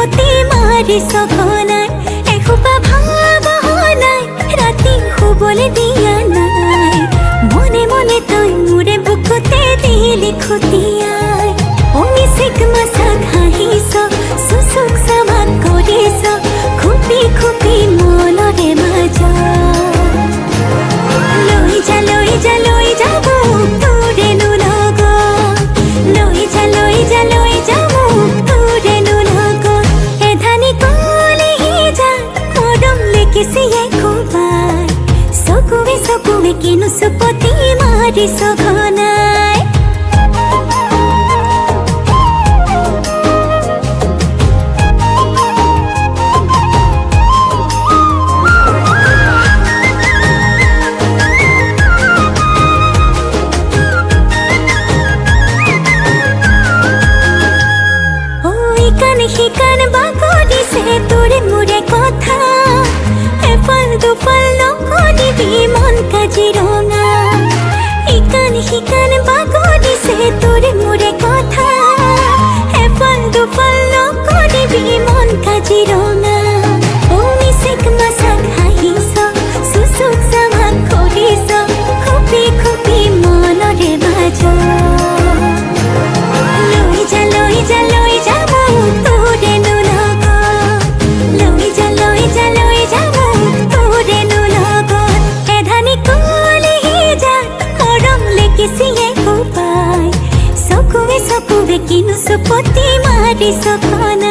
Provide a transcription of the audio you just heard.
পতি মাৰি সঘনাই এসোপা ভাৱনাই ৰাতি শুবলৈ দিয়া নাই মনে মনে তই মোৰে বুকুতে দিলি খুটিয়াই মিচিক মাছাক হাঁহিছ চুচুক চামাক কৰিছ খুপি খুপি মনৰে মাজত লৈ যা লৈ যা লৈ যা মোক তোৰেনো লগত লৈ যা লৈ যা লৈ যা মোক তোৰেনো লগত এধানি কলিহি যা মৰম লেকিছিয়ে কোবাই চকুৱে চকুৱে কিনো চুপতি মাৰিছ ঘনাই শিকান বাগৰিছে তোৰে মোৰে কথা এফাল দুফাল নকৰিবি মন কাজিৰঙা শিকান বাগৰিছে তোৰে মোৰে কথা এফাল দুফাল নকৰিবি মন কাজিৰঙা মিচিক মাছাক হাঁহিছ চুচুক চামাক কৰিছ খুপি খুপি মনৰে মাজত লৈ যা লৈ যা লৈ যা মোক তোৰেনো লগত লৈ যা লৈ যা লৈ যা মোক তোৰেনো লগত এধানি কলিহি যা মৰম লেকিছিয়ে কোবাই চকুৱে চকুৱে কিনো চুপতি মাৰিছ ঘনাই